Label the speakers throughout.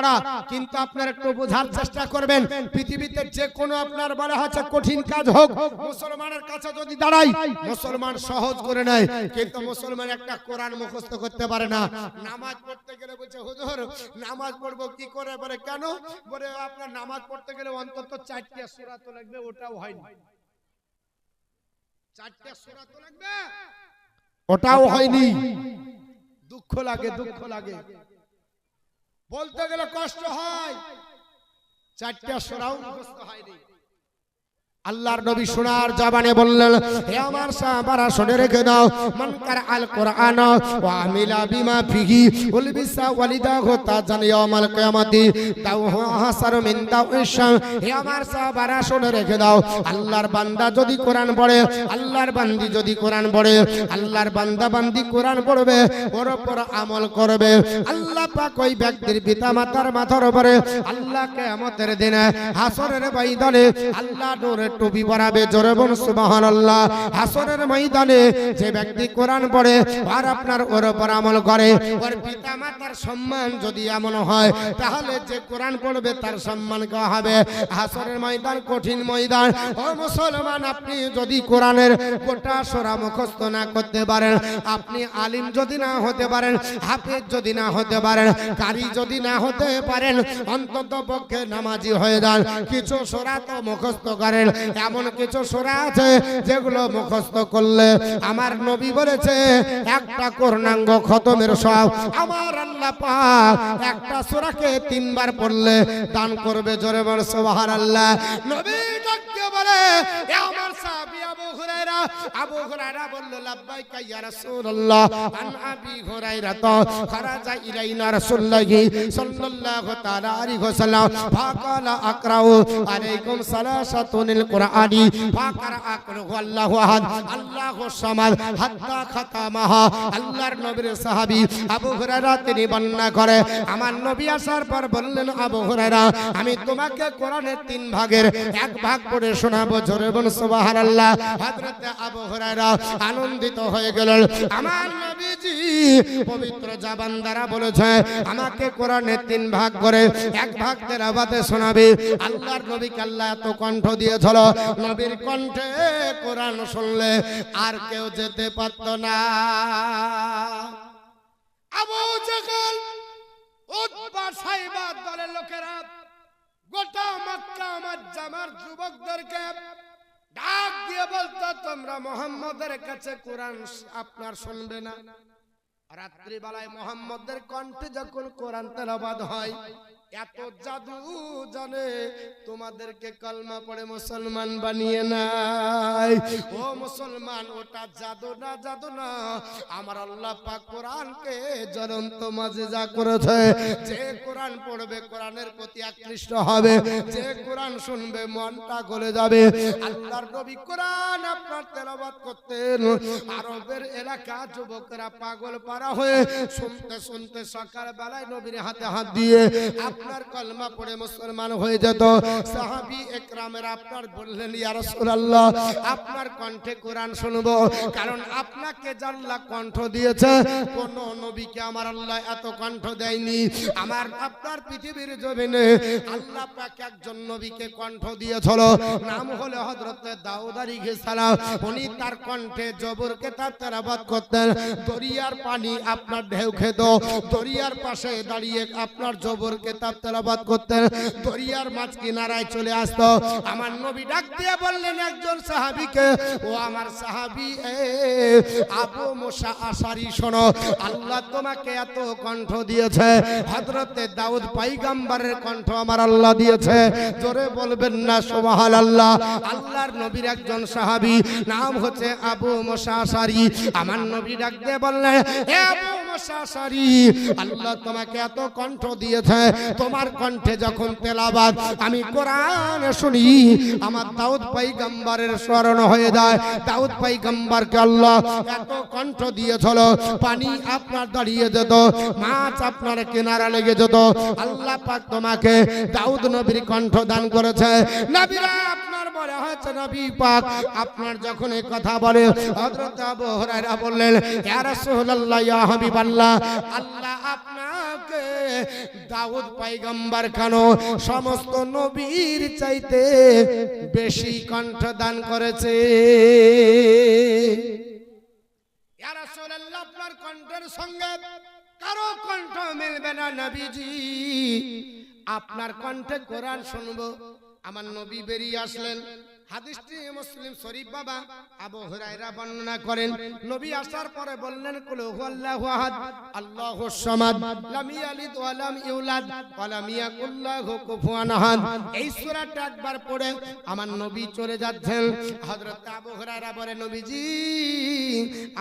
Speaker 1: করা, কিন্তু আপনারা একটু বোঝার চেষ্টা করবেন। পৃথিবীতে যে কোনো আপনার বলা হচ্ছে কঠিন কাজ হোক, মুসলমানের কাছে যদি দাঁড়াই মুসলমান সহজ করে নেয়, কিন্তু মুসলমান একটা কোরআন মুখস্থ করতে পারে না। নামাজ পড়তে গেলে বলছে হুজুর নামাজ পড়বো কি করে, বলে কেন, বলে আপনার নামাজ পড়তে গেলে অন্তত 4টা সূরা তো লাগবে, ওটাও হয়নি। 4টা সূরা তো লাগবে, ওটাও হয়নি। দুঃখ লাগে, দুঃখ লাগে, বলতে গেলে কষ্ট হয়। 4টা সূরাও মুখস্থ হয়নি। আল্লাহর নবী সোনার জবানে বললেন, হে আমার সাহাবারা শুনে রেখে দাও, মান কারা আল কোরআন ওয়া আমিলা বিমা ফিহি উলবিসা ওয়ালিদাহু তাজান ইয়াউমাল কিয়ামাতি দাওহু হাসার মিন দাওইশাম। হে আমার সাহাবারা শুনে রেখে দাও, আল্লাহর বান্দা যদি কোরআন পড়ে, আল্লাহর বান্দি যদি কোরআন পড়ে, আল্লাহর বান্দা বান্দি কোরআন পড়বে, ওর উপর আমল করবে, আল্লাহ পাক ওই ব্যক্তির পিতামাতার মাথার উপরে আল্লাহ কিয়ামতের দিনে হাসরের ময়দানে আল্লাহ নূরের টুপি পরাবে। জোরে বলুন সুবহানাল্লাহ। হাসরের ময়দানে যে ব্যক্তি কোরআন পড়ে আর আপনার ওর উপর আমল করে, ওর পিতামাতার সম্মান যদি এমন হয়, তাহলে যে কোরআন পড়বে তার সম্মান করা হবে। হাসরের ময়দান কঠিন ময়দান। ও মুসলমান, আপনি যদি কোরআনের গোটা সূরা মুখস্থ না করতে পারেন, আপনি আলিম যদি না হতে পারেন, হাফেজ যদি না হতে পারেন, কারি যদি না হতে পারেন, অন্তত পক্ষে নামাজি হয়ে যান। কিছু সূরা তো মুখস্থ করেন। এমন কিছু সূরা আছে যেগুলো মুখস্থ করলে আমার নবী বলেছে একটা পূর্ণাঙ্গ খতমের সওয়াব আমার আল্লাহ পাক একটা সূরাকে 3 বার পড়লে দান করবে। জোরে বল সুবহানাল্লাহ। নবী ডাকতে বলে, এ আমার সাহাবী আবু হুরায়রা বলল, লাব্বাইকা ইয়া রাসূলুল্লাহ। আন আবি হুরায়রা তো খারাজা ইলাইনা রাসূলুল্লাহি সাল্লাল্লাহু তাআলা আলাইহি ওয়াসাল্লাম ফাকালা আকরাউ আলাইকুম সালাসাতুল কুরআনি ফাকারা আকরু আল্লাহু আহাদ আল্লাহুস সামাদ হাত্তা খাতামাহা। আল্লাহর নবীর সাহাবী আবু হুরায়রা তিনি বর্ণনা করে, আমার নবী আসার পর বললেন, আবু হুরায়রা আমি তোমাকে কোরআনের 3 ভাগের 1 ভাগ পড়ে শোনাবো। জোরে বলুন সুবহানাল্লাহ। হযরত আবু হুরায়রা আনন্দিত হয়ে গেলেন। আমার নবীজি পবিত্র জবান দ্বারা বলেছে আমাকে কোরআনের 3 ভাগ করে 1 ভাগ তেলাওয়াতে শোনাবে। আল্লাহর নবীকে আল্লাহ এত কণ্ঠ দিয়েছিল, নবীর কণ্ঠে কোরআন শুনলে আর কেউ যেতে পারত না। আবু জাহল, উতবা, সাইবা দলের লোকেরা গোটা মক্কা আমার যুবকদেরকে ডাক দিয়ে বলতো, তোমরা মুহাম্মদের কাছে কোরআন আপনার শুনবে না। রাত্রি বেলায় মুহাম্মদের কণ্ঠে যখন কোরআন তেলাওয়াত হয়, এত জাদু জানে তোমাদেরকে কলমা পড়ে মুসলমান বানিয়ে নাই। ও মুসলমান, ওটা জাদু না, জাদু না, আমার আল্লাহ পাক কোরআনকে জ্বলন্ত মুজিজা করেছে। যে কোরআন পড়বে কোরআনের প্রতি আকৃষ্ট হবে, যে কোরআন শুনবে মনটা গলে যাবে। আল্লাহর নবী কোরআন আপনার তেলাওয়াত করতেন, আরবের এলাকা যুবকরা পাগল পারা হয়ে শুনতে শুনতে সকাল বেলায় নবীর হাতে হাত দিয়ে আপনার কলমা পড়ে মুসলমান হয়ে যেত। সাহাবী একরামের আপনার বললেন, ইয়া রাসূলুল্লাহ আপনার কণ্ঠে কোরআন শুনবো, কারণ আপনাকে আল্লাহ কণ্ঠ দিয়েছে, কোন নবীকে আমার আল্লাহ এত কণ্ঠ দেয়নি। আমার আপনার পৃথিবীর জমিনে আল্লাহ পাক একজন নবীকে কণ্ঠ দিয়েছিল, নাম হলো হযরত দাউদ আলাইহিস সালাম। উনি তার কণ্ঠে জবরকে তার তেলাওয়াত করতেন। দরিয়ার পানি আপনার ঢেউ খেত, দরিয়ার পাশে দাঁড়িয়ে আপনার জবরকে তার তেলাওয়াত করতেন, দরিয়ার মাঝ কিনারায় চলে আসতো। আমার নবী ডাক দিয়ে বললেন একজন সাহাবীকে, ও আমার সাহাবী আবু মুসা আশারি, শোনো, আল্লাহ তোমাকে এত কণ্ঠ দিয়েছে, হযরত দাউদ পয়গম্বরের কণ্ঠ আমার আল্লাহ দিয়েছে। জোরে বলবেন না সুবহানাল্লাহ। আল্লাহর নবীর একজন সাহাবী নাম হচ্ছে আবু মুসা আশারি। আমার নবী ডাক দিয়ে বললেন, হে আবু মুসা আশারি, আল্লাহ তোমাকে এত কণ্ঠ দিয়েছে, তোমার কণ্ঠে যখন তেলাওয়াত আমি কোরআন শুনি, আমার দাউদ পয়গম্বরের স্মরণ হয়ে যায়। দাউদ পয়গম্বরকে আল্লাহ এত কণ্ঠ দিয়েছিল, পানি আপনার দাঁড়িয়ে যেত, মাছ আপনার কিনারা লেগে যেত। আল্লাহ পাক তোমাকে দাউদ নবীর কণ্ঠ দান করেছে। নবীরা আপনার বলে হচ্ছে নবী পাক আপনার যখন এই কথা বলে হযরত আবু হুরায়রা বললেন ইয়া রাসূলুল্লাহ ইয়া হাবিবাল্লাহ আল্লাহ আপনাকে দাউদ পয়গম্বর কেন সমস্ত নবীর চাইতে বেশি কণ্ঠ দান করেছে। ইয়া রাসূলুল্লাহ আপনার কণ্ঠের সঙ্গে কারো কণ্ঠ মিলবে না নবীজি, আপনার কণ্ঠে কোরআন শুনবো। আমার নবী বেরিয়ে আসলেন। হাদিসটি মুসলিম শরীফ বাবা আবু হুরায়রা বর্ণনা করেন। নবী আসার পরে বললেন কুল হুয়াল্লাহু আহাদ আল্লাহুস সামাদ লাম ইয়ালিদ ওয়া লাম ইউলাদ ওয়া লাম ইয়াকুল লাহু কুফুয়ান আহাদ। এই সূরাটা একবার পড়ে আমার নবী চলে যাচ্ছেন। হযরত আবু হুরায়রা বলে নবীজি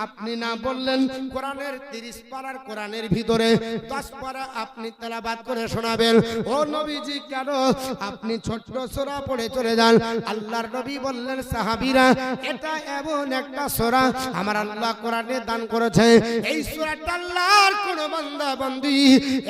Speaker 1: আপনি না বললেন কোরআনের 30 পারার কোরআনের ভিতরে 10 পারা আপনি তেলাওয়াত করে শোনাবেন। ও নবীজি কেন আপনি ছোট্ট সূরা পড়ে চলে যান? আল্লাহর নবী বললেন সাহাবীরা এটা এমন একটা সূরা আমার আল্লাহ কোরআনে দান করেছে, এই সূরাটা আল্লাহর কোন বান্দা বান্দি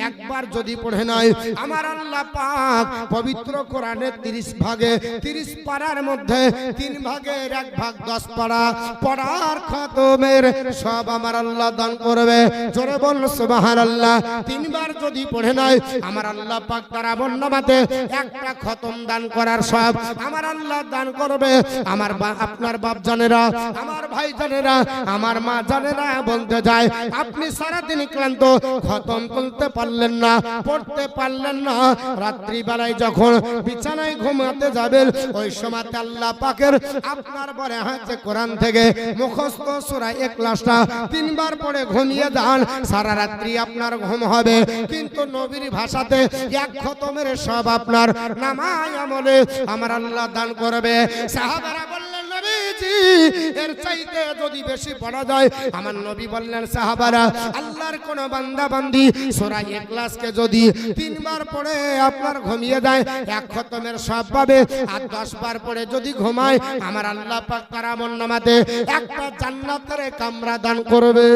Speaker 1: একবার যদি পড়ে নয় আমার আল্লাহ পাক পবিত্র কোরআনের 30 ভাগে 30 পারার মধ্যে 3 ভাগের 1 ভাগ 10 পারা পড়ার খতমের সব আমার আল্লাহ দান করবে। জোরে বল সুবহানাল্লাহ। 3 বার যদি পড়ে নয় আমার আল্লাহ পাক তার আমলনামাতে একটা খতম দান করার সব আমার আল্লাহ দান করবে। আমার আপনার বাপ জানেরা, আমার ভাই জানেরা, আমার মা জানেরা বলতে যায় আপনি সারা দিন ক্লান্ত খতম করতে পারলেন না, পড়তে পারলেন না, রাত্রি বেলায় যখন বিছানায় ঘুমাতে যাবেন ওই সময় আল্লাহ পাকের আপনার বলে হচ্ছে কোরআন থেকে মুখস্থ সূরা ইখলাসটা 3 বার পড়ে ঘুমিয়ে যান, সারা রাত্রি আপনার ঘুম হবে। কিন্তু নবীর ভাষাতে এক খতমের সব আপনার নামায় আমলে আমার আল্লাহ দান করবে। সাহাবারা বললেন নবীজি এর চাইতে যদি বেশি পড়া যায়, আমার নবী বললেন সাহাবারা আল্লাহর কোন বান্দা বান্দি সূরা ইখলাসকে যদি 3 বার পড়ে আপনার ঘুমিয়ে যায় এক খতমের সব পাবে, আর 10 বার পড়ে যদি ঘুমায় আমার আল্লাহ পাক তার আমলনামাতে একটা জান্নাতের কামরা দান করবে।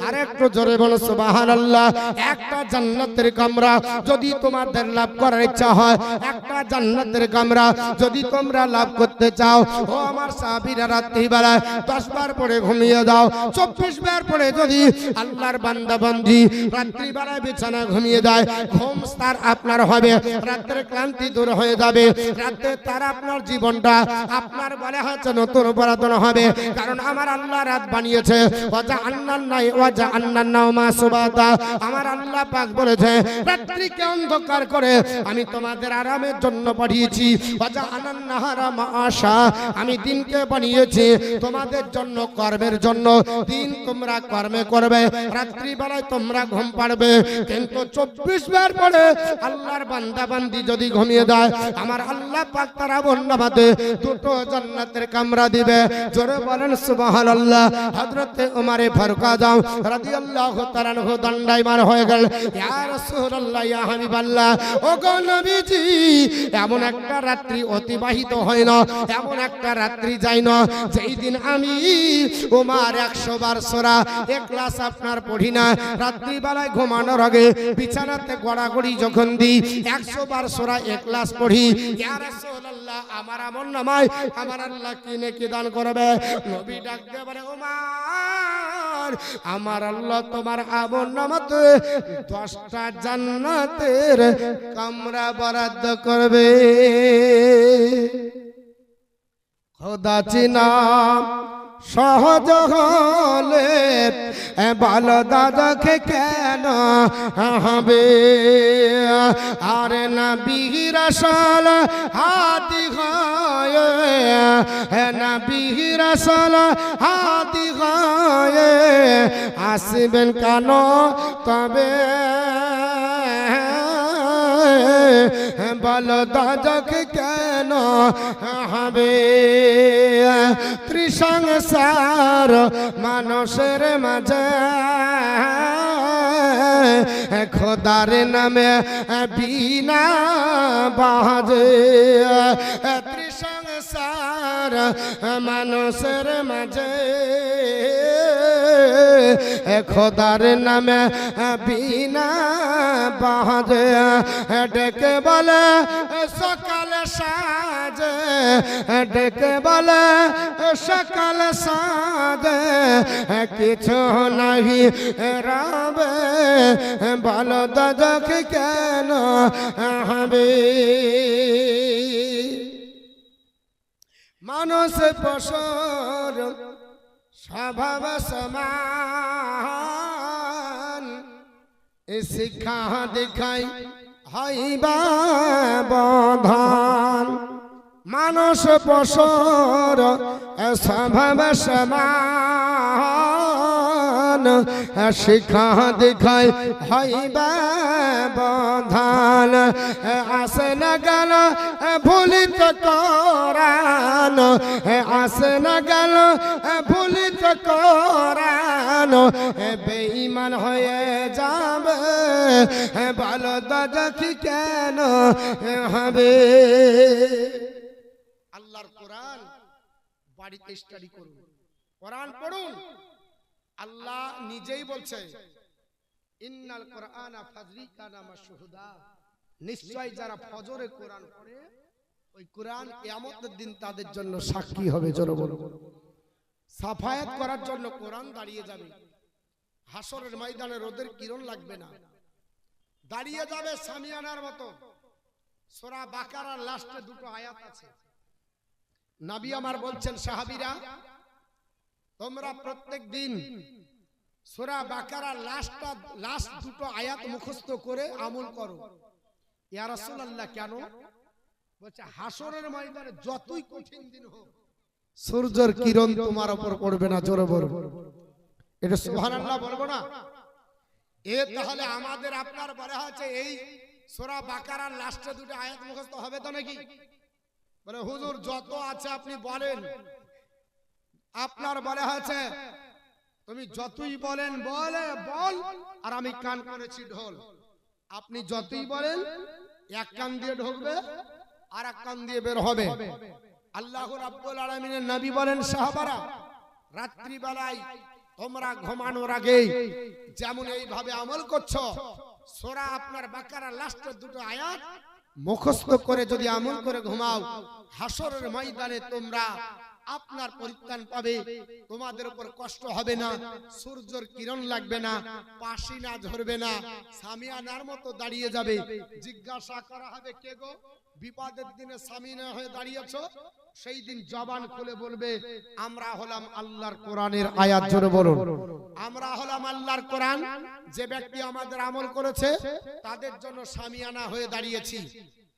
Speaker 1: আর একটু জোরে বলো সুবহানাল্লাহ। একটা জান্নাতের কামরা যদি তোমাদের লাভ করার ইচ্ছা হয়, একটা জান্নাতের কামরা যদি তোমরা লাভ করতে চাও, ও আমার সাহাবীরা রাত্রিবেলা 10 বার পড়ে ঘুমিয়ে দাও, 24 বার পড়ে যদি আল্লাহর বান্দা বান্দি রাত্রিবেলায় বিছানা ঘুমিয়ে যায় ঘুম তার আপনার হবে, রাতের ক্লান্তি দূর হয়ে যাবে, রাতে তার আপনার জীবনটা আপনার বলে হচ্ছে নতুন পুরাতন হবে। কারণ আমার আল্লাহ রাত বানিয়েছে ওয়াজা আন্নান নাই ওয়াজা আন্নান নাওমা সুবাতা। আমার আল্লাহ পাক বলেছে রাত্রিকে অন্ধকার করে আমি তোমাদের আরামের জন্য পাঠিয়েছি, ওয়াজা আন্নান নাহারা মাআশা আমি দিনকে বানিয়েছি তোমাদের জন্য কর্মের জন্য। দিন তোমরা কর্মে করবে, রাত্রি বেলায় তোমরা ঘুম পাড়বে। কিন্তু 24 বার পরে আল্লাহর বান্দা বান্দি যদি ঘুমিয়ে যায় আমার আল্লাহ পাক তার আমলনামাতে 2টো জান্নাতের কামরা দিবে। জোরে বলেন সুবহানাল্লাহ। হযরতে ওমরে ফারুক আযম রাদিয়াল্লাহু তাআলা আনহু দণ্ডায়মান হয়ে গেল, ইয়া রাসূলুল্লাহ ইয়া হাবিবাল্লাহ ও গো নবীজি এমন একটা রাত্রি অতিবাহিত হয় না, এমন একটা রাত্রি যায় না যেই দিন আমি ওমর 100 বার সূরা ইখলাস আপনার পড়ি না। রাত্রি বেলায় ঘুমানোর আগে বিছানাতে গড়াগড়ি যখন দিই 100 বার সূরা ইখলাস পড়ি। ইয়া রাসূলুল্লাহ আমার আমলনামায় আমার আল্লাহ কি নেকি দান করবে। নবী ডাক দিয়ে বলে ওমর আমার আল্লাহ তোমার আমলনামাতে 10টা জান্নাতের কামরা বরাদ্দ করবে। খোদা চিনা সহজ হলে ভালো দাদাকে কেন হবে, আরে নবী রাসূল হাদি হয়, নবী রাসূল হাদি হয় আসবেন কেন তবে বলো দাদাকে কেন হবে। ত্রিসংসার মানুষের মাঝে খোদার নামে বিনা বাজে, ত্রিসংসার মানুষের মাঝে খোদার নামে বিনা বাজে ডেকে বলে সকাল সাজে ডেকে বলে সকাল সাজে কিছু নাহি রাবে ভালো দাদক কেন হবে মানুষ পশুর স্বভাব সমান শিক্ষা দেখাই হইবা বন্ধন মানুষ পশুর স্বভাব সমান শিক্ষা দেখাই হইবা বন্ধন আসে না গেল ভুলিত কোরআন আসে না গেল ভুলিত কোরআন বেঈমান হয়ে যাবে ভালো দাদকি কেন হবে আল্লাহর কোরআন বাড়িতে স্টাডি করুন কোরআন পড়ুন আল্লাহ নিজেই বলছে ইন্নাল কোরআনা ফাজরিকানা মাশহুদা নিশ্চয় যারা ফজরে কোরআন পড়ে ওই কোরআন কিয়ামতের দিন তাদের জন্য সাক্ষী হবে জোরে বলো সাফায়াত করার জন্য কোরআন দাঁড়িয়ে যাবে হাসরের ময়দানে রোদের কিরণ লাগবে না দাঁড়িয়ে যাবে সামিয়ানার মতো সূরা বাকারার লাস্টে দুটো আয়াত আছে নবী আমার বলছেন সাহাবীরা তোমরা প্রত্যেক দিন সূরা বাকারার লাস্ট দুটো আয়াত মুখস্থ করে আমল করো ইয়া রাসূলুল্লাহ কেন বলছে হাসরের ময়দানে যতই কঠিন দিন হোক সূর্যের কিরণ তোমার উপর পড়বে না জোরে বলো এটা সুবহানাল্লাহ বলবো না এ তাহলে আমাদের আপনার বলা আছে এই সূরা বাকারার লাস্টে দুটো আয়াত মুখস্থ হবে তো নাকি বলে হুজুর যত আছে আপনি বলেন আপনার বলা আছে তুমি যতই বলেন বল আর আমি কান করেছি ঢোল আপনি যতই বলেন এক কান দিয়ে ঢুকবে আর এক কান দিয়ে বের হবে আল্লাহ রাব্বুল আলামিনের নবী বলেন সাহাবারা রাত্রি বেলায় তোমরা ঘুমানোর আগে যেমন এইভাবে আমল করছো সূরা আপনার বাকারার লাস্টের দুটো আয়াত মুখস্থ করে যদি আমল করে ঘুমাও হাসরের ময়দানে তোমরা আপনার পরিত্রাণ পাবে তোমাদের উপর কষ্ট হবে না সূর্যের কিরণ লাগবে না পাশিনা ঝরবে না সামিয়ানার মতো দাঁড়িয়ে যাবে জিজ্ঞাসা করা হবে কে গো বিপদের দিনে সামিয়ানা হয়ে দাঁড়িয়েছো সেই দিন জবান খুলে বলবে আমরা হলাম আল্লাহর কোরআনের আয়াত জোরে বলুন আমরা হলাম আল্লাহর কোরআন যে ব্যক্তি আমাদের আমল করেছে তাদের জন্য সামিয়ানা হয়ে দাঁড়িয়েছি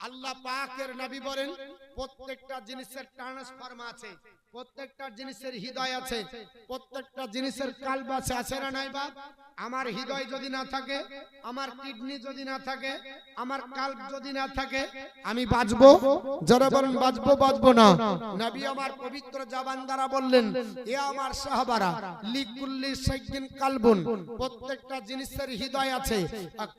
Speaker 1: আল্লাহ পাকের নবী বলেন প্রত্যেকটা জিনিসের ট্রান্সফরম আছে প্রত্যেকটা জিনিসের হৃদয় আছে প্রত্যেকটা জিনিসের কালব আছে না নাই বাপ আমার হৃদয় যদি না থাকে আমার কিডনি যদি না থাকে আমার কালব যদি না থাকে আমি বাঁচবো যারা বলেন বাঁচবো না নবী আমার পবিত্র জবান দ্বারা বললেন এ আমার সাহাবারা লিকুল্লি শাইইন কালবুন প্রত্যেকটা জিনিসের হৃদয় আছে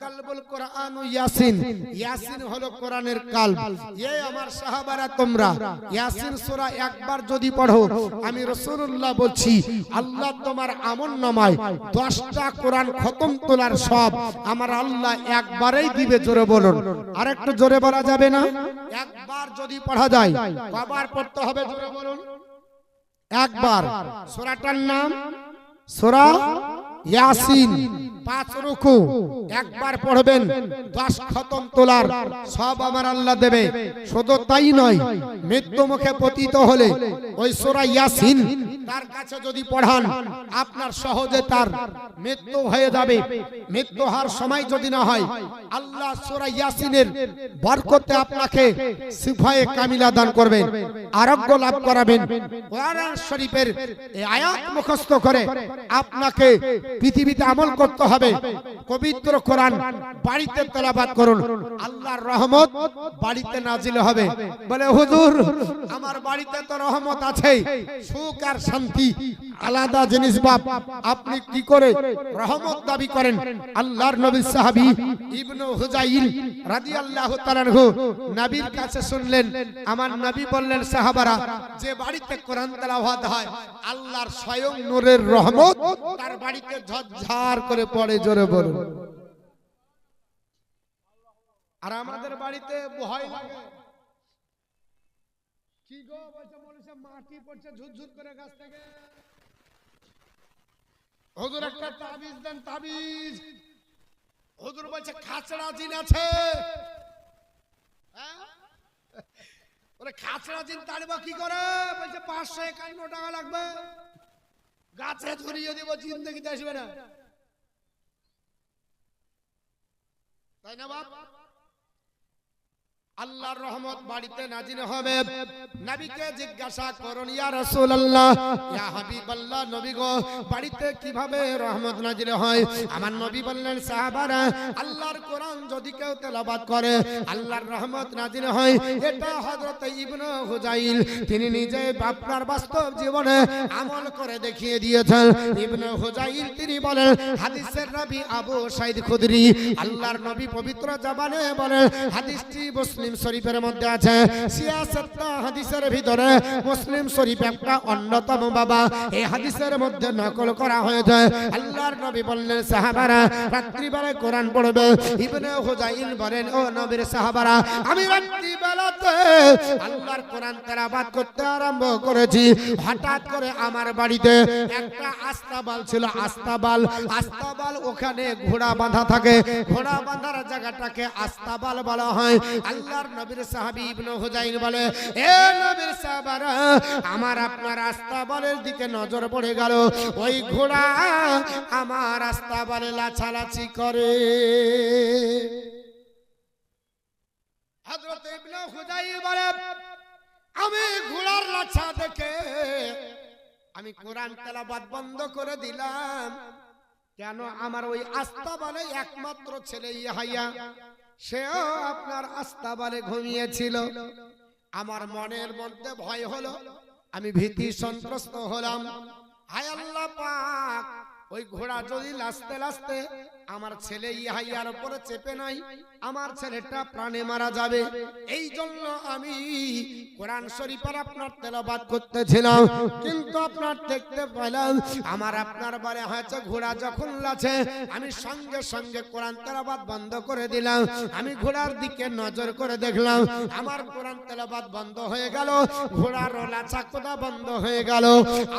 Speaker 1: কালবুল কোরআন ও ইয়াসিন ইয়াসিন হলো কোরআনের কালব এ আমার সাহাবারা তোমরা ইয়াসিন সূরা একবার যদি পড়ো আমি রাসূলুল্লাহ বলছি আল্লাহ তোমার আমলনামায় 10টা কোরআন খতম তোলার সব আমার আল্লাহ একবারেই দিবে জোরে বলুন আরেকটু জোরে বলা যাবে না একবার যদি পড়া যায় কয়বার পড়তে হবে জোরে বলুন একবার সূরাটার নাম সূরা ইয়াসিন 5 রুকু একবার পড়বেন 10 খতম তোলার সব আমার আল্লাহ দেবে শুধু তাই নয় মৃত্যু মুখে পতিত হলে ওই সূরা ইয়াসিন তার কাছে যদি পড়ান আপনার সহজে তার মৃত্যু হয়ে যাবে মৃত্যু হওয়ার সময় যদি না হয় আল্লাহ সূরা ইয়াসিনের বরকতে আপনাকে শিফায়ে কামিলা দান করবেন আরোগ্য লাভ করাবেন কোরআন শরীফের এই আয়াত মুখস্থ করে আপনাকে পৃথিবীতে আমল করতে হবে পবিত্র কোরআন বাড়িতে তেলাওয়াত করুন আল্লাহর রহমত বাড়িতে নাজিল হবে বলে হুজুর আমার বাড়িতে তো রহমত আছে সুখ আর শান্তি আলাদা জিনিস বাপ। আপনি কি করে রহমত দাবি করেন? আল্লাহর নবী সাহাবী ইবনে হুজাইল রাদিয়াল্লাহু তাআলা আনহু নবীর কাছে শুনলেন, আমার নবী বললেন, সাহাবারা, যে বাড়িতে কোরআন তেলাওয়াত হয় আল্লাহর স্বয়ং নূরের রহমত তার বাড়িতে ঝরঝর করে পড়ে। জোরে বলুন। আর আমাদের বাড়িতে ভয় লাগে। কি গো বলছে, বলেছে মাটি পড়ছে ঝুরঝুর করে গাছ থেকে। হুজুর একটা তাবিজ দেন, তাবিজ। হুজুর বলছে খাচড়া জিন আছে। ওরে খাচড়া জিন তাড়বা কি করে? বলছে 551 টাকা লাগবে, গাছে ঝুরিয়ে দিব, জিন্দেগিতে আসবে না। তাই না বাপ? আল্লাহর রহমত বাড়িতে নাজিল হবে। নবীকে জিজ্ঞাসা করুন, ইয়া রাসূলুল্লাহ, ইয়া হাবিবাল্লাহ, নবী গো, বাড়িতে কিভাবে রহমত নাজিল হয়? আমার নবী বললেন, সাহাবারা, আল্লাহর কোরআন যদি কেউ তেলাওয়াত করে আল্লাহর রহমত নাজিল হয়। এটা হযরত ইবনে হুজাইল তিনি নিজে আপনার বাস্তব জীবনে আমল করে দেখিয়ে দিয়েছেন। ইবনে হুজাইল তিনি বলেন, হাদিসের রাবী আবু সাঈদ খুদরি, আল্লাহর নবী পবিত্র জবানে বলেন, হাদিসটি মুসলিম শরীফের মধ্যে আছে। সিয়াসাতটা হাদিসের ভিতরে মুসলিম শরীফ একটা অন্যতম বাবা। এই হাদিসের মধ্যে নকল করা হয়েছে। আল্লাহর নবী বললেন, সাহাবারা, রাত্রিবেলায় কোরআন পড়বে। ইবনে হুজাইল বলেন, ও নবীর সাহাবারা, আমি রাত্রিবেলাতে আল্লাহর কোরআন তেলাওয়াত করতে আরম্ভ করেছি। হঠাৎ করে আমার বাড়িতে একটা আস্তাবাল ছিল। আস্তাবাল ওখানে ঘোড়া বাঁধা থাকে। ঘোড়া বাঁধার জায়গাটাকে আস্তাবাল বলা হয়। আল্লাহর নবীর সাহাবী ইবনে হুজাইল বলে, এ নবীর সাহাবারা, আমার আপনার আস্তাবালের দিকে নজর পড়ে গেল। ওই ঘোড়া আমার আস্তাবালে লাছালাছি করে। হযরত ইবনে হুজাইল বলে, আমি ঘোড়ার লাছা দেখে আমি কোরআন তেলাওয়াত বন্ধ করে দিলাম। কেন? আমার ওই আস্তাবালে একমাত্র ছেলে ইয়াহইয়া, সেও আপনার আস্তাবালে ঘুমিয়েছিল। আমার মনের মধ্যে ভয় হলো, আমি ভীতি সন্ত্রস্ত হলাম। হায় আল্লাহ পাক, ওই ঘোড়া যদি লাস্তে লাস্তে আমার ছেলে ইয়াহিয়ার উপরে চেপে নাই, আমার ছেলেটা প্রাণে মারা যাবে। এই জন্য আমি কোরআন শরীফের আপনার তেলাওয়াত করতেছিলাম। কিন্তু আপনার দেখতে পেলাম আমার আপনার বারে হয়েছে ঘোড়া যখন লাছে, আমি সঙ্গে সঙ্গে কোরআন তেলাওয়াত বন্ধ করে দিলাম। আমি ঘোড়ার দিকে নজর করে দেখলাম আমার কোরআন তেলাওয়াত বন্ধ হয়ে গেল, ঘোড়ার লাছা কোদা বন্ধ হয়ে গেল।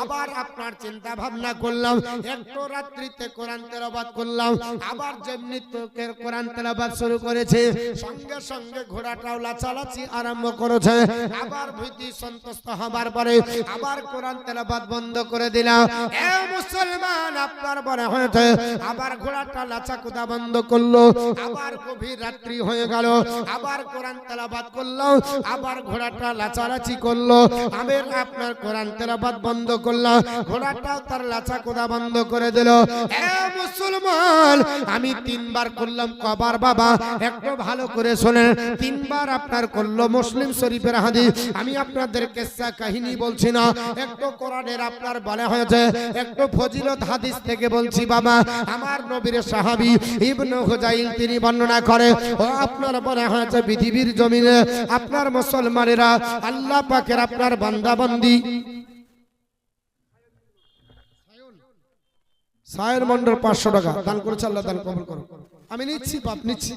Speaker 1: আবার আপনার চিন্তা ভাবনা করলাম, একটু রাত্রিতে কোরআন তেলাওয়াত করলাম, আবার যেমনি তোকের কোরআন তেলাওয়াত শুরু করেছে, সঙ্গে সঙ্গে ঘোড়াটাও লাচালাচি আরম্ভ করেছে। আবার ভীতি সন্তুষ্ট হবার পরে আবার কোরআন তেলাওয়াত বন্ধ করে দিলাম। এ মুসলমান, আপনার মনে হয়েছে আবার ঘোড়াটা লাচা কোদা বন্ধ করলো। আবার গভীর রাত্রি হয়ে গেল, আবার কোরআন তেলাওয়াত করলাম, আবার ঘোড়াটা লাচালাচি করলো। আমি আপনার কোরআন তেলাওয়াত বন্ধ করলাম, ঘোড়াটাও তার লাচা কোদা বন্ধ করে দিল। এ মুসলমান, আমি 3 বার করলাম। কবার বাবা? একটু ভালো করে শোনেন। 3 বার আপনার করলো। মুসলিম শরীফের হাদিস, আমি আপনাদের কিসসা কাহিনী বলছি না, একটু কোরআনের আপনার বলা হয়েছে, একটু ফজিলত হাদিস থেকে বলছি বাবা। আমার নবীর সাহাবী ইবনে হুজাইল তিনি বর্ণনা করে, ও আপনার বলা হয়েছে পৃথিবীর জমিনে আপনার মুসলমানেরা আল্লাহ পাকের আপনার বান্দা বান্দি সায়ের মন্ডল 500 টাকা দান করেছে, আল্লাহ দান কবুল করুন। আমি নিচ্ছি বাপ, নিচ্ছি,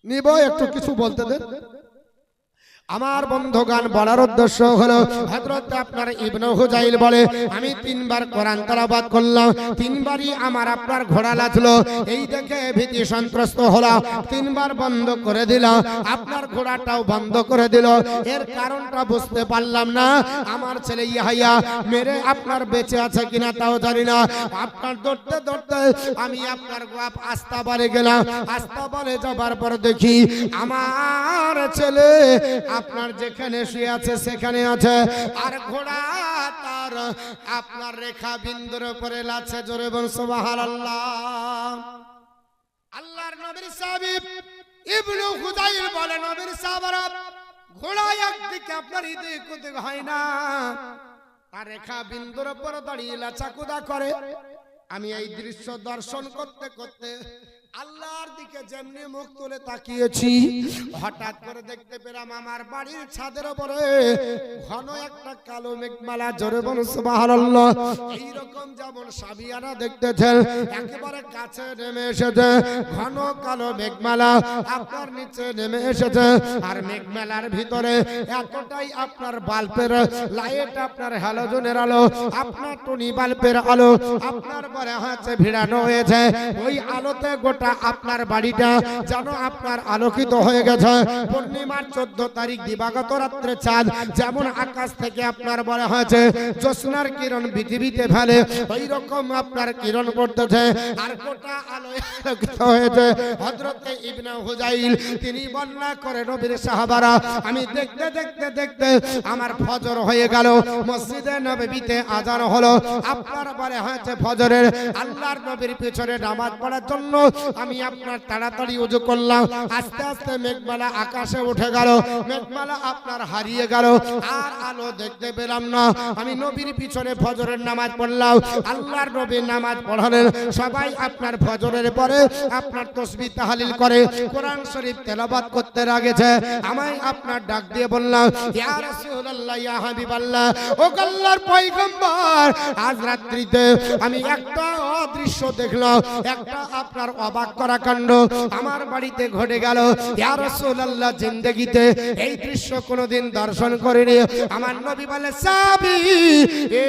Speaker 1: নিব, একটু কিছু বলতে দেন। আমার বন্ধুগান বলার উদ্দেশ্য হলো, হযরত আপনার ইবনে হুজাইল বলে, আমি 3 বার কোরআন তেলাওয়াত করলাম, 3 বারই আমার আপনার ঘোড়া লাথলো। এই দেখে ভীতি সন্ত্রস্ত হলাম, 3 বার বন্ধ করে দিলাম, আপনার ঘোড়াটাও বন্ধ করে দিল। এর কারণটা বুঝতে পারলাম না। আমার ছেলে ইয়াহিয়া মেরে আপনার বেঁচে আছে কিনা তাও জানি না। আপনার দৌড়তে দৌড়তে আমি আপনার আস্তাবালে গেলাম। আস্তাবালে যাবার পর দেখি আমার ছেলে আপনার যেখানে শুয়ে আছে সেখানে আছে, আর ঘোড়া তার আপনার রেখা বিন্দুর উপরে লাছে। জোরে বল সুবহানাল্লাহ। আল্লাহর নবীর সাহাবী ইবনে হুজাইল বলে, নবীর সাহাবারা, ঘোড়া একদিকে আপনার এদিক ওদিক হয় না, আর রেখা বিন্দুর উপর দাঁড়িয়ে লাচাকুদা করে। আমি এই দৃশ্য দর্শন করতে করতে আল্লাহর দিকে যেমনি মুখ তুলে তাকিয়েছি, হঠাৎ করে দেখতে পেলাম আমার বাড়ির ছাদের উপরে ঘন একটা কালো মেঘমালা। জোরে বলুন সুবহানাল্লাহ। এইরকম যেমন সাবিয়ানা দেখতেছেন একেবারে কাছে নেমে এসেছে, ঘন কালো মেঘমালা আপনার নিচে নেমে এসেছে। আর মেঘমালার ভিতরে এতটাই আপনার বাল্বের লাইট, আপনার হ্যালোজেনের আলো, আপনার টুনি বাল্বের আলো আপনার পরে হচ্ছে ভিড়ানো হয়েছে। ওই আলোতে আপনার বাড়িটা যেন আপনার আলোকিত হয়ে গেছে। পূর্ণিমার 14 তারিখ দিবাগত রাত্রে চাঁদ যেমন আকাশ থেকে আপনার বলা হয়েছে জ্যোৎস্নার কিরণ পৃথিবীতে ফেলে, ওই রকম আপনার কিরণ পড়তেছে আর গোটা আলোয় আলোকিত হয়েছে। হযরতে ইবনে হুজাইল তিনি বর্ণনা করে নবীর সাহাবারা আমি দেখতে দেখতে দেখতে আমার ফজর হয়ে গেল। মসজিদে নববীতে আযান হলো। আপনার বলে হয়েছে ফজরের আল্লাহর নবীর পিছনে নামাজ পড়ার জন্য আমি আপনার তাড়াতাড়ি ওযু করলাম। আস্তে আস্তে মেঘমালা আকাশে উঠে গেল, মেঘমালা আপনার হারিয়ে গেল, আর আলো দেখতে পেলাম না। আমি নবীর পিছনে ফজরের নামাজ পড়লাম। আল্লাহর নবী নামাজ পড়ালেন। সবাই আপনার ফজরের পরে আপনার তাসবিহ তাহলিল করে কোরআন শরীফ তেলাওয়াত করতে লাগেছে। আমি আপনার ডাক দিয়ে বললাম ইয়া রাসূলুল্লাহ, ইয়া হাবিবাল্লাহ, ও আল্লাহর পয়গম্বর, আজ রাত্রিতে আমি একটা অদৃশ্য দেখলাম, একটা আপনার অবাক করা কাণ্ড আমার বাড়িতে ঘটে গেল। ইয়া রাসূলুল্লাহ, জিন্দেগিতে এই দৃশ্য কোনোদিন দর্শন করিনি। আমার নবী বলে সাহাবী, এ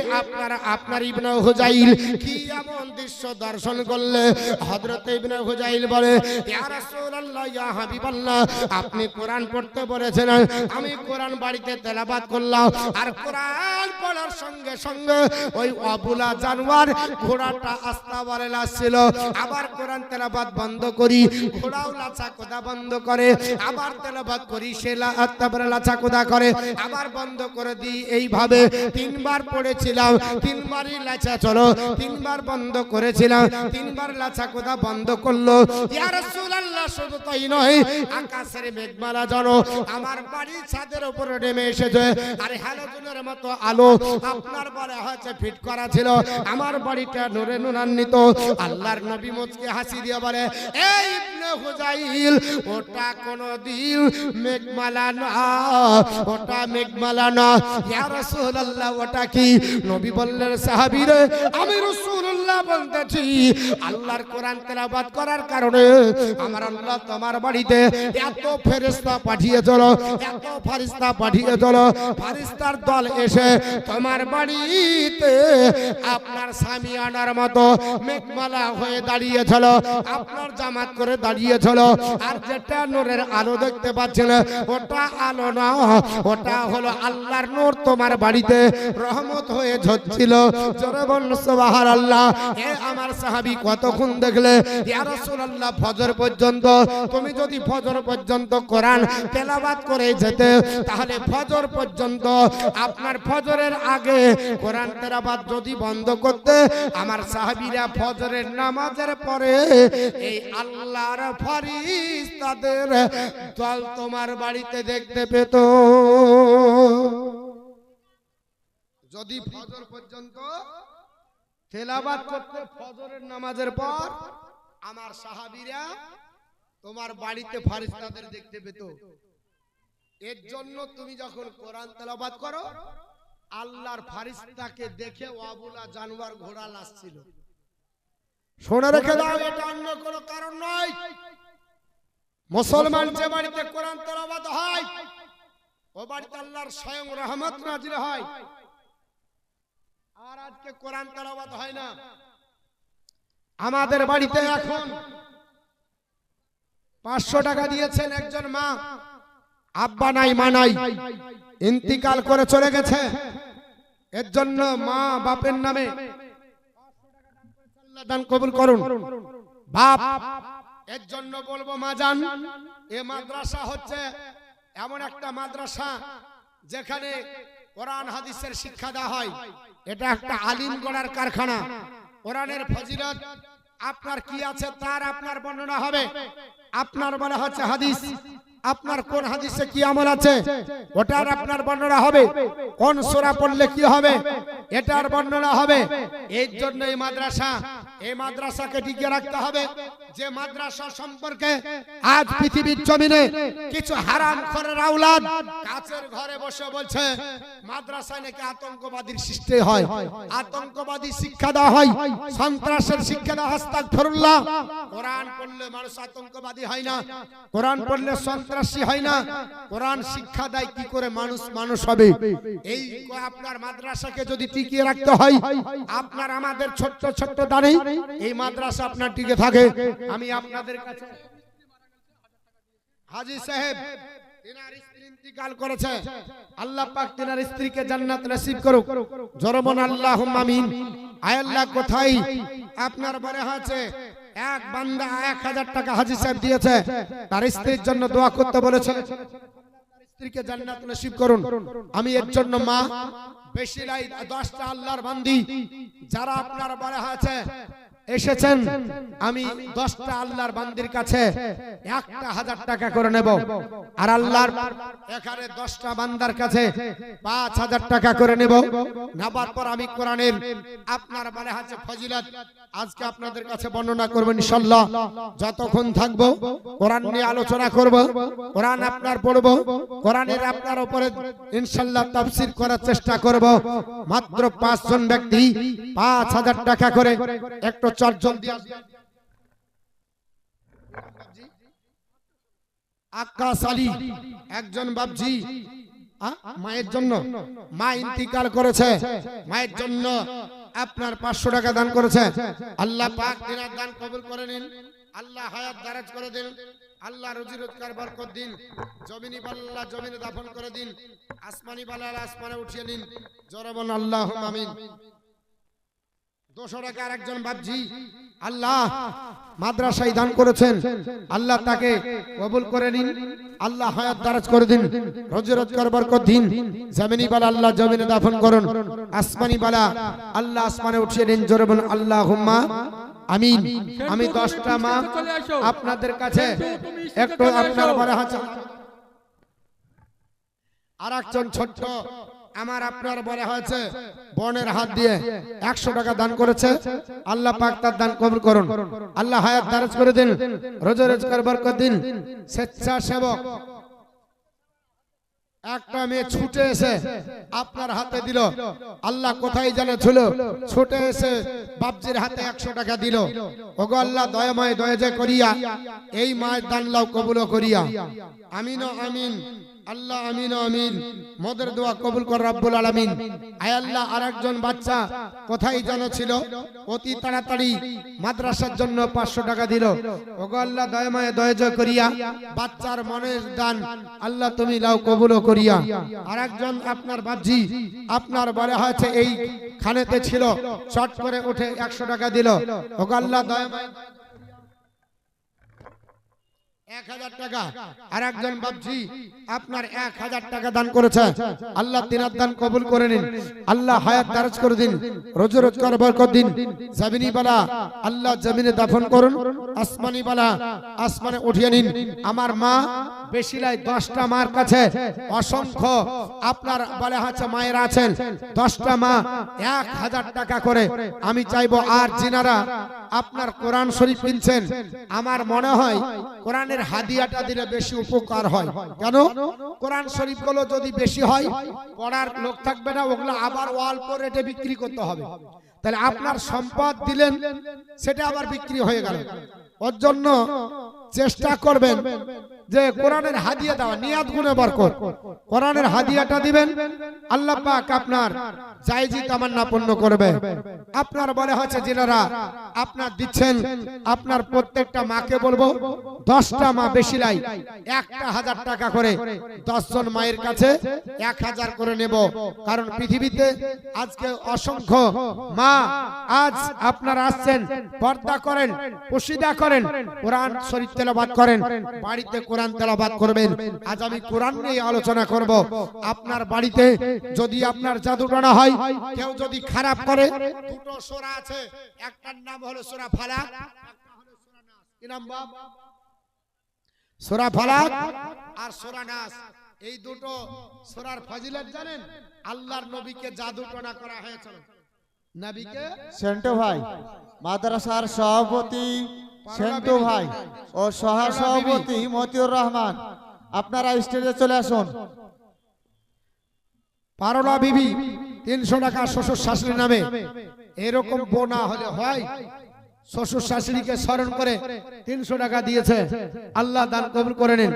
Speaker 1: আপনার ইবনে হুজাইল কি এমন দৃশ্য দর্শন করলে? হযরত ইবনে হুজাইল বলে ইয়া রাসূলুল্লাহ, ইয়া হাবিবাল্লাহ, আপনি কোরআন পড়তে বলেছেন, আমি কোরআন বাড়িতে তেলাওয়াত করলাম। আর কোরআন পড়ার সঙ্গে সঙ্গে ওই আবুলা জানোয়ার ঘোড়াটা আস্তাবরে লাছিল। আবার কোরআন তেলাওয়াত বন্ধ করি, ঘোড়াও লাচা কোদা বন্ধ করে, আবার তেলাওয়াত করি, সে তারপরে লাচা কোদা করে, আবার বন্ধ করে দিই। এইভাবে 3 বার পড়েছিলাম, 3 বারই লাচা চলো, 3 বার বন্ধ করেছিলাম, 3 বার লাচা কোদা বন্ধ করলো। ইয়া রাসূলুল্লাহ, শুধু তাই নয়, আকাশের মেঘমালা জানো আমার বাড়ির ছাদের উপরে নেমে এসেছে। আর হ্যালোজেনের মতো আলো আপনার বলে হচ্ছে ফিট করা ছিল। আমার বাড়িটা নূরে নূরান্বিত। আল্লাহর নবী মুচকে হাসি দিয়ে বলে এই ইবনে হুজাইল, ওটা কোনদিন মেঘমালা না, ওটা মেঘমালা না। ইয়া রাসূলুল্লাহ, ওটা কি? নবী বললেন সাহাবীরে, আমি রাসূলুল্লাহ বলতেছি আল্লাহর কোরআন তেলাওয়াত করার কারণে আমার আল্লাহ তোমার বাড়িতে এত ফেরেশতা পাঠিয়ে চলো, এত ফেরেশতা পাঠিয়ে চলো, ফেরেশতার দল এসে তোমার বাড়িতে আপনার সামিয়ানার মতো মেঘমালা হয়ে দাঁড়িয়েছিল, আপনার জামাত করে দাঁড়িয়েছিল। আর যেটা নূরের আলো দেখতে পাচ্ছেন ওটা আলো না, ওটা হলো আল্লাহর নূর তোমার বাড়িতে রহমত হয়ে ঝরছিল। জোরে বলুন সুবহানাল্লাহ। এ আমার সাহাবী কতক্ষণ দেখলে? ইয়া রাসূলুল্লাহ, ফজর পর্যন্ত। তুমি যদি ফজর পর্যন্ত কোরআন তেলাওয়াত করে যেতে তাহলে ফজর পর্যন্ত, আপনার ফজরের আগে কোরআন তেলাওয়াত যদি বন্ধ করতে, আমার সাহাবীরা ফজরের নামাজের পরে এই আল্লাহর ফেরেশতাদের দল তোমার বাড়িতে দেখতে পেত। যদি ফজর পর্যন্ত তেলাওয়াত করতে ফজরের নামাজের পর আমার সাহাবীরা তোমার বাড়িতে ফেরেশতাদের দেখতে পেত। এর জন্য তুমি যখন কোরআন তেলাওয়াত করো আল্লাহর ফেরেশতাকে দেখে আবুলা জানোয়ার ঘোড়া লাসছিল। শুনে রেখে দাও, এটা অন্য কোনো কারণ নয়। মুসলমান যে বাড়িতে কোরআন তেলাওয়াত হয় ও বাড়িতে আল্লাহর স্বয়ং রহমত নাজিল হয়। আর আজকে কোরআন তেলাওয়াত হয় না। আমাদের বাড়িতে এখন 500 টাকা দিয়েছেন একজন মা, আব্বা নাই মা নাই, ইন্তিকাল করে চলে গেছে। এর জন্য মা বাপের নামে দান কবুল করুন। বাপ, এর জন্য বলবো মা জান, এ মাদ্রাসা হচ্ছে এমন একটা মাদ্রাসা যেখানে কোরআন হাদিসের শিক্ষা দেওয়া হয়। এটা একটা আলিম গড়ার কারখানা। কোরআনের ফজিলত আপনার কি আছে তার আপনার বর্ণনা হবে। আপনার বলা হচ্ছে হাদিস, আপনার কোন হাদিসে কি আমল আছে ওটার আপনার বর্ণনা হবে, কোন সূরা পড়লে কি হবে এটার বর্ণনা হবে। এর জন্য এই মাদ্রাসাকে টিকে রাখতে হবে। যে মাদ্রাসা সম্পর্কে আজ পৃথিবীর জমিনে কিছু হারামখোরের আওলাদ কাচের ঘরে বসে বলছে মাদ্রাসায় নাকি আতঙ্কবাদীর সৃষ্টি হয়, আতঙ্কবাদী শিক্ষা দেওয়া হয়, সন্ত্রাসের শিক্ষা দেওয়া হয়। আস্তাগফিরুল্লাহ। কোরআন পড়লে মানুষ আতঙ্কবাদী হয় না, কোরআন পড়লে সন্ত্রাসী হয় না। কোরআন শিক্ষা দেয় কি করে মানুষ হবে। এই আপনার মাদ্রাসাকে যদি টিকিয়ে রাখতে হয়, আপনার আমাদের ছোট্ট ছোট্ট দাঁড়ি এই মাদ্রাসা আপনার টিকে থাকে। আমি আপনাদের কাছে হাজী সাহেব তিনার স্ত্রী ইন্তিকাল করেছে, আল্লাহ পাক তিনার স্ত্রীকে জান্নাত নসিব করুক। জরমান আল্লাহুম্মা আমিন। আয় আল্লাহ, কোথায় আপনার বলে আছে এক বান্দা 1000 টাকা হাজী সাহেব দিয়েছে, তার স্ত্রীর জন্য দোয়া করতে বলেছে, স্ত্রীকে জান্নাত নসিব করুন। আমি এর জন্য মা বেশি নাই 10টা আল্লাহর বান্দি যারা আপনার বলে আছে এসেছেন, আমি 10টা আল্লাহর বান্দির কাছে 1000 টাকা করে নেব। আর আল্লাহর এখানে 10টা বান্দার কাছে 5000 টাকা করে নেব। নেবার পর আমি কোরআনের আপনার বলে আছে ফজিলত আজকে আপনাদের কাছে বর্ণনা করব ইনশাআল্লাহ। যতক্ষণ থাকবো কোরআন নিয়ে আলোচনা করব, কোরআন আপনার পড়ব, কোরআনের আপনার উপরে ইনশাআল্লাহ তাফসীর করার চেষ্টা করব। মাত্র 5 জন ব্যক্তি 5000 টাকা করে একটু চর্জন দিয়ে আকাশ আলী একজন বাবজি মায়ের জন্য, মা ইন্তিকাল করেছে, মায়ের জন্য আপনার 500 টাকা দান করেছে। আল্লাহ পাক তিনার দান কবুল করে নিন, আল্লাহ হায়াত দারাজ করে দিন, আল্লাহ রুজি রোজগার বরকত দিন, জমিনি বাল্লা জমিনে দাফন করে দিন, আসমানি বাল্লা আসমানে উঠিয়ে নিন। জোরে বলুন আল্লাহুম্মা আমিন। 200 টাকা আরেকজন বাবজি আল্লাহ মাদ্রাসায় দান করেছেন, আল্লাহ তাকে কবুল করে নিন, আল্লাহ হায়াত দারাজ করে দিন, রুজি রোজগার বরকত দিন, জমিনি বালা আল্লাহ জমিনে দাফন করুন, আসমানি বালা আল্লাহ আসমানে উঠিয়ে দিন। জোরে বলুন আল্লাহুম্মা আমিন। আমি 10টা মা আপনাদের কাছে একটু আপনার বলা আছে আরেকজন ছোট্ট আমার আপনার বলা হয়েছে বোনের হাত দিয়ে 100 টাকা দান করেছে, আল্লাহ পাক তার দান কবুল করুন, আল্লাহ হায়াত দারাজ করে দিন, রোজি রোজগার বরকত দিন। স্বেচ্ছাসেবক একটা মেয়ে ছুটে এসে আপনার হাতে দিল, আল্লাহ কোথায় জানে ছিল, ছুটে এসে বাবজির হাতে 100 টাকা দিল। ওগো আল্লাহ দয়াময় দয়া করিয়া এই মায়ের দান লাও কবুল করিয়া। আমিন আমিন আল্লাহ আমিন আমিন। মোদের দোয়া কবুল কর রব্বুল আলামিন। আয় আল্লাহ আরেকজন বাচ্চা কোথায় জানো ছিল, অতি তাড়াতাড়ি মাদ্রাসার জন্য 500 টাকা দিল। ওগো আল্লাহ দয়াময় দয়া করিয়া বাচ্চার মনের দান আল্লাহ তুমি লাও কবুল করিয়া। আরেকজন আপনার বাবজি আপনার বলা হয়েছে এই খানেতে ছিল, শর্ট করে উঠে 100 টাকা দিল। ওগো আল্লাহ দয়াময় 1000 টাকা আরেকজন বাবজি আপনার 1000 টাকা দান করেছে, আল্লাহ তিনার দান কবুল করে নিন, আল্লাহ হায়াত দারাজ করে দিন, রোজি রোজগার বরকত দিন। জমিনি বালা আল্লাহ জমিনে দাফন করুন, আসমানি বালা আসমানে উঠিয়ে নিন। আমার মা বেশি নাই 10টা মার কাছে অসংখ্য আপনার বলা আছে মায়েরা আছেন, 10টা মা 1000 টাকা করে। আমি চাইবো আর যিনারা আপনার কোরআন শরীফ কিনছেন, আমার মনে হয় কোরআনের হাদিয়াটা দিলে বেশি উপকার হয়। কেন? কোরআন শরীফ গুলো যদি বেশি হয় পড়ার লোক থাকবে না, ওগুলো আবার অল্প রেটে বিক্রি করতে হবে। তাহলে আপনার সম্পদ দিলেন সেটা আবার বিক্রি হয়ে গেল। ওর জন্য চেষ্টা করবেন যে কোরআনের হাদিয়া দেওয়া, নিয়াত গুণে বরকত। কোরআনের হাদিয়াটা দিবেন, আল্লাহ পাক আপনার জায়েজি তামান্না পূর্ণ করবে। আপনার বলে হচ্ছে যিনারা আপনার দিচ্ছেন, আপনার প্রত্যেকটা মাকে বলবো 10টা মা বেশি নাই 1000 টাকা করে 10 জন মায়ের কাছে 1000 করে নেব। কারণ পৃথিবীতে আজকে অসংখ্য মা আজ আপনারা আসছেন, পর্দা করেন, পশিদা করেন, কোরআন শরীফ তেলাওয়াত করেন, বাড়িতে কোরআন তেলাওয়াত করবেন। আজ আমি কোরআন নিয়ে আলোচনা করব। আপনার বাড়িতে যদি আপনার জাদুটনা হয়, কেউ যদি খারাপ করে, দুটো সূরা আছে, একটার নাম হলো সূরা ফালাক, একটা হলো সূরা নাস। কি নাম বাপ? সূরা ফালাক আর সূরা নাস, এই দুটো সূরার ফজিলত জানেন? আল্লাহর নবীকে জাদু টোনা করা হয়েছিল। নবীকে
Speaker 2: সেন্টু ভাই, মাদ্রাসার সভাপতি সেন্টু ভাই ও সহ সভাপতি মতিউর রহমান, আপনারা স্টেজে চলে আসুন।
Speaker 1: পারলা বিবি 300 টাকা শ্বশুর শাশুড়ি নামে, এরকম বোনা হলে হয়? শ্বশুর শাশুড়িকে স্মরণ করে 300 টাকা দিয়েছে। আল্লাহ দান কবুল করে নিন,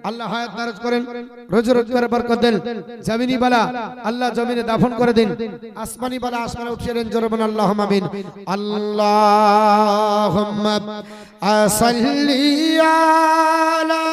Speaker 1: আল্লাহ হায়াত দারাজ করেন, রোজি রোজগারে বরকত দেন। জমিনি বালা আল্লাহ জমিনে দাফন করে দিন, আসমানি বালা আসমানে উঠিয়ে দেন। জোরে বলেন আল্লাহুম্মা আমিন। আল্লাহুম্মা সাল্লি আলা